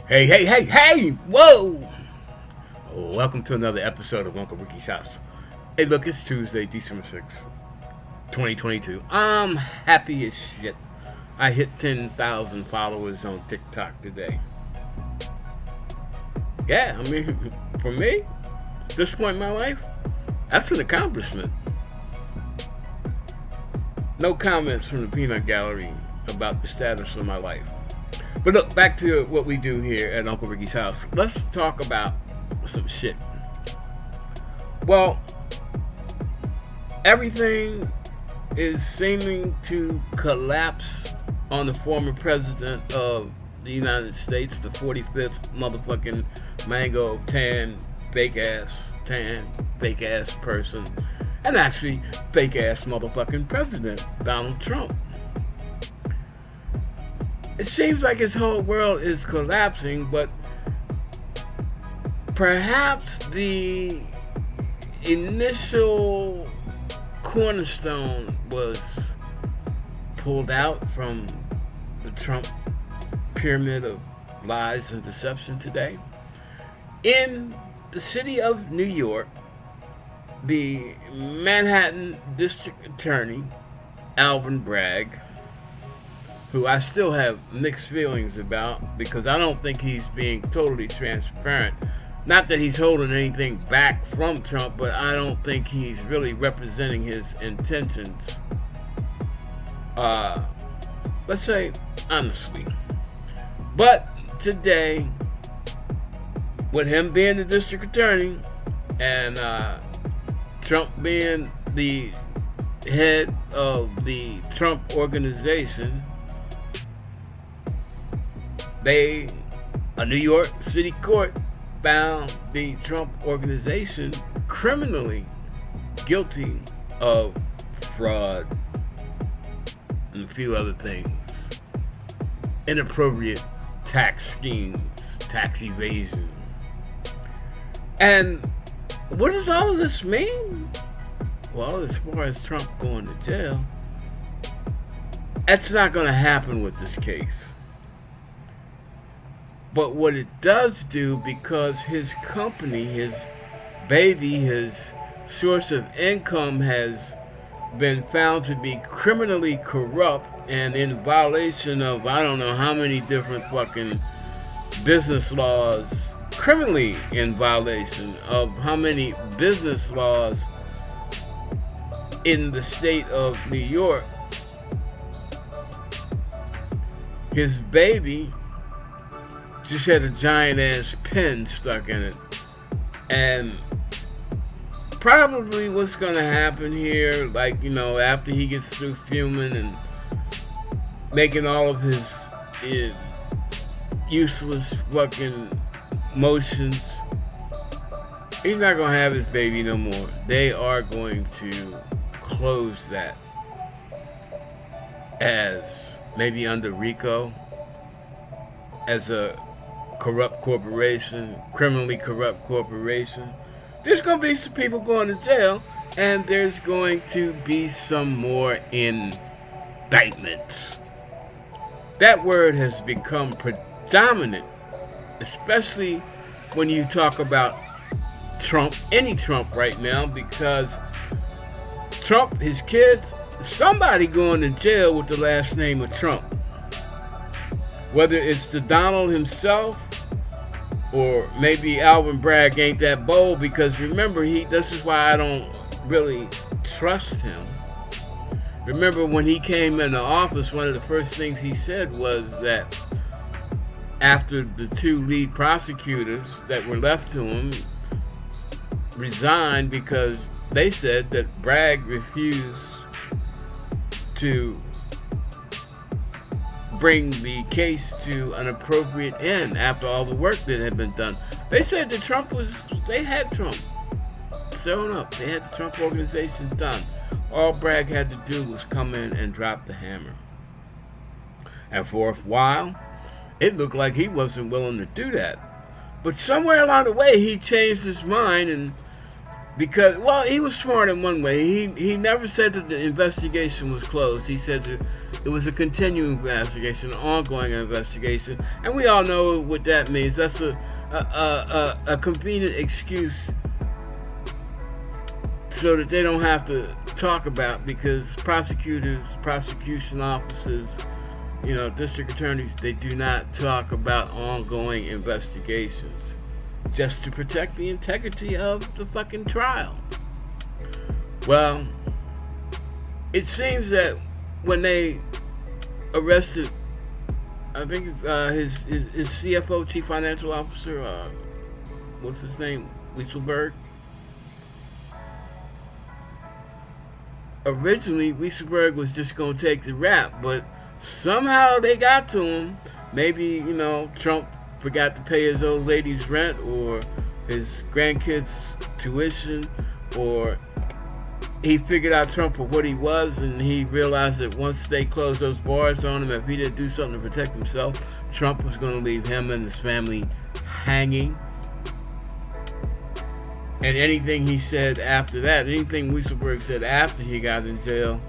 Hey, hey, hey, hey! Whoa! Welcome to another episode of Uncle Ricky's House. Hey, look, it's Tuesday, December 6th, 2022. I'm happy as shit. I hit 10,000 followers on TikTok today. Yeah, I mean, for me, at this point in my life, that's an accomplishment. No comments from the peanut gallery about the status of my life. But look, back to what we do here at Uncle Ricky's house. Let's talk about some shit. Well, everything is seeming to collapse on the former president of the United States, the 45th motherfucking mango tan, fake ass person, and actually fake ass motherfucking president, Donald Trump. It seems like his whole world is collapsing, but perhaps the initial cornerstone was pulled out from the Trump pyramid of lies and deception today. In the city of New York, the Manhattan District Attorney, Alvin Bragg, who I still have mixed feelings about because I don't think he's being totally transparent. Not that he's holding anything back from Trump, but I don't think he's really representing his intentions. Let's say honestly. But today, with him being the district attorney and Trump being the head of the Trump organization, a New York City court found the Trump organization criminally guilty of fraud and a few other things. Inappropriate tax schemes, tax evasion. And what does all of this mean? Well, as far as Trump going to jail, that's not going to happen with this case. But what it does do, because his company, his baby, his source of income has been found to be criminally corrupt and in violation of I don't know how many different fucking business laws, criminally in violation of how many business laws in the state of New York. His baby just had a giant ass pin stuck in it. And probably what's gonna happen here, like, after he gets through fuming and making all of his useless fucking motions, he's not gonna have his baby no more. They are going to close that as maybe under RICO, as a corrupt corporation, criminally corrupt corporation. There's going to be some people going to jail, and there's going to be some more indictments. That word has become predominant, especially when you talk about Trump, any Trump right now, because Trump, his kids, somebody going to jail with the last name of Trump. Whether it's the Donald himself, or maybe Alvin Bragg ain't that bold, because remember, this is why I don't really trust him. Remember when he came into office, one of the first things he said was that after the two lead prosecutors that were left to him resigned because they said that Bragg refused to bring the case to an appropriate end after all the work that had been done. They said that they had Trump sewn up. They had the Trump organization done. All Bragg had to do was come in and drop the hammer. And for a while, it looked like he wasn't willing to do that. But somewhere along the way, he changed his mind, and he was smart in one way. He never said that the investigation was closed. He said that It was a continuing investigation, an ongoing investigation, and we all know what that means. That's a convenient excuse so that they don't have to talk about, because prosecutors, prosecution officers, district attorneys, they do not talk about ongoing investigations just to protect the integrity of the fucking trial. Well, it seems that when they arrested, I think his CFO, Chief Financial Officer, what's his name, Weisselberg. Originally, Weisselberg was just going to take the rap, but somehow they got to him. Maybe, Trump forgot to pay his old lady's rent, or his grandkids' tuition, or he figured out Trump for what he was, and he realized that once they closed those bars on him, if he didn't do something to protect himself, Trump was going to leave him and his family hanging. And anything he said after that, anything Weisselberg said after he got in jail,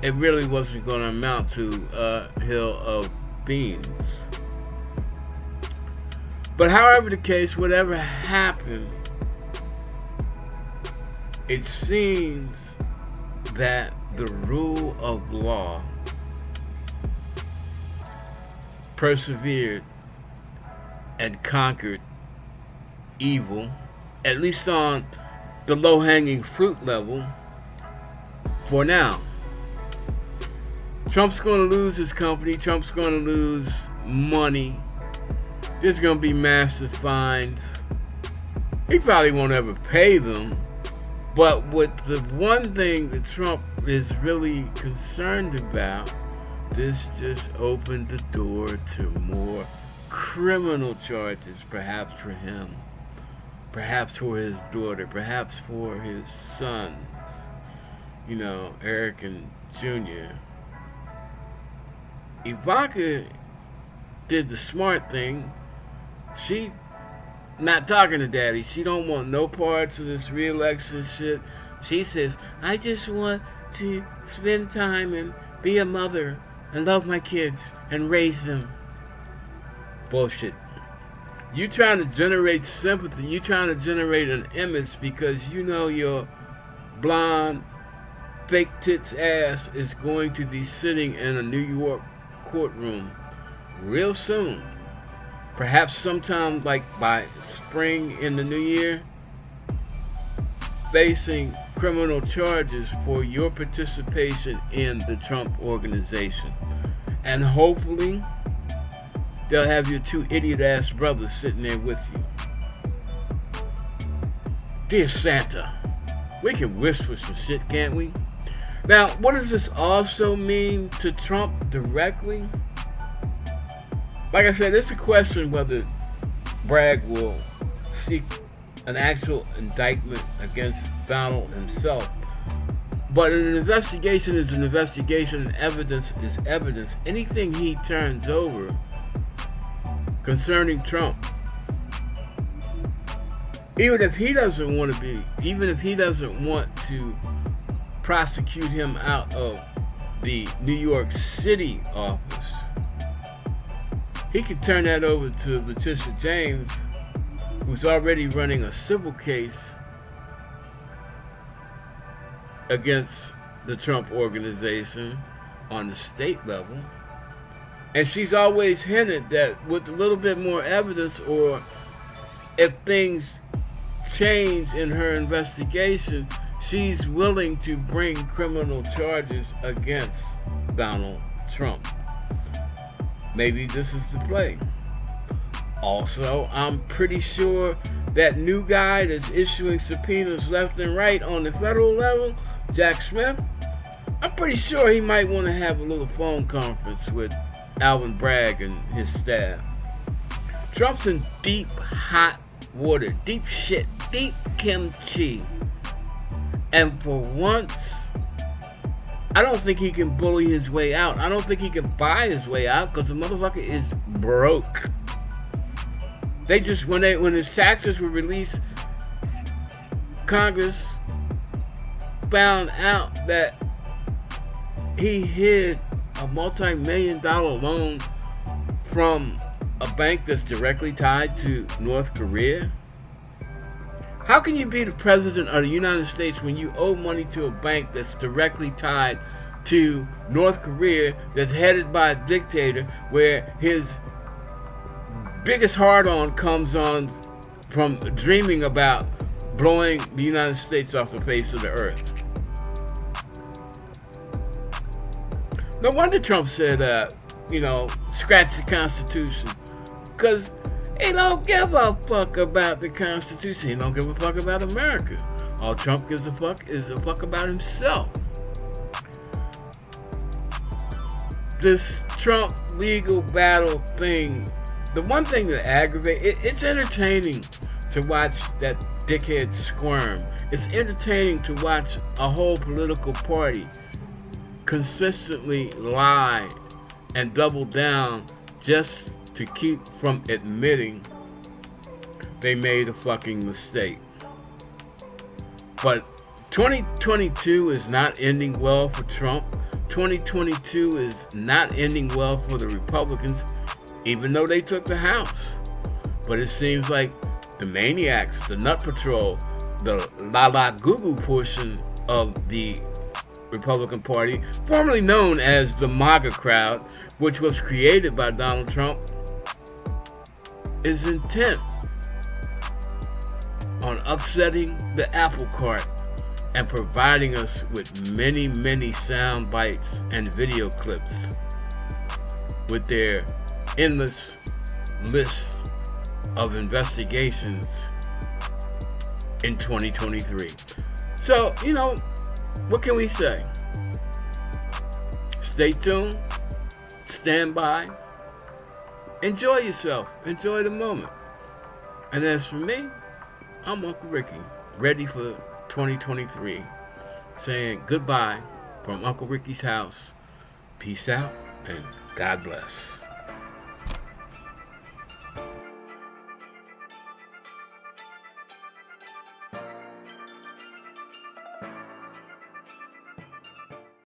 it really wasn't going to amount to a hill of beans. But however the case, whatever happened, it seems that the rule of law persevered and conquered evil, at least on the low-hanging fruit level, for now. Trump's going to lose his company. Trump's going to lose money. There's going to be massive fines. He probably won't ever pay them. But what the one thing that Trump is really concerned about, this just opened the door to more criminal charges, perhaps for him, perhaps for his daughter, perhaps for his sons, Eric and Jr. Ivanka did the smart thing. She not talking to daddy. She don't want no parts of this re-election shit. She says, I just want to spend time and be a mother and love my kids and raise them. Bullshit. You trying to generate sympathy. You trying to generate an image because your blonde, fake tits ass is going to be sitting in a New York courtroom real soon. Perhaps sometime like by spring in the new year, facing criminal charges for your participation in the Trump organization. And hopefully, they'll have your two idiot-ass brothers sitting there with you. Dear Santa, we can wish for some shit, can't we? Now, what does this also mean to Trump directly? Like I said, it's a question whether Bragg will seek an actual indictment against Donald himself. But an investigation is an investigation, and evidence is evidence. Anything he turns over concerning Trump, even if he doesn't want to prosecute him out of the New York City office, he could turn that over to Letitia James, who's already running a civil case against the Trump organization on the state level. And she's always hinted that with a little bit more evidence, or if things change in her investigation, she's willing to bring criminal charges against Donald Trump. Maybe this is the play. Also, I'm pretty sure that new guy that's issuing subpoenas left and right on the federal level, Jack Smith, I'm pretty sure he might want to have a little phone conference with Alvin Bragg and his staff. Trump's in deep, hot water, deep shit, deep kimchi. And for once, I don't think he can bully his way out. I don't think he can buy his way out, because the motherfucker is broke. They just, when his taxes were released, Congress found out that he hid a multi-million-dollar loan from a bank that's directly tied to North Korea? How can you be the president of the United States when you owe money to a bank that's directly tied to North Korea, that's headed by a dictator, where his biggest hard-on comes on from dreaming about blowing the United States off the face of the earth? No wonder Trump said, scratch the Constitution. Because he don't give a fuck about the Constitution. He don't give a fuck about America. All Trump gives a fuck is a fuck about himself. This Trump legal battle thing, the one thing that aggravates, it's entertaining to watch that dickhead squirm. It's entertaining to watch a whole political party consistently lie and double down just to keep from admitting they made a fucking mistake. But 2022 is not ending well for Trump. 2022 is not ending well for the Republicans, even though they took the House. But it seems like the maniacs, the Nut Patrol, the la goo goo portion of the Republican Party, formerly known as the MAGA crowd, which was created by Donald Trump, is intent on upsetting the apple cart and providing us with many, many sound bites and video clips with their endless list of investigations in 2023. So, what can we say? Stay tuned, stand by, enjoy yourself, enjoy the moment. And as for me, I'm Uncle Ricky, ready for 2023, saying goodbye from Uncle Ricky's house. Peace out and God bless.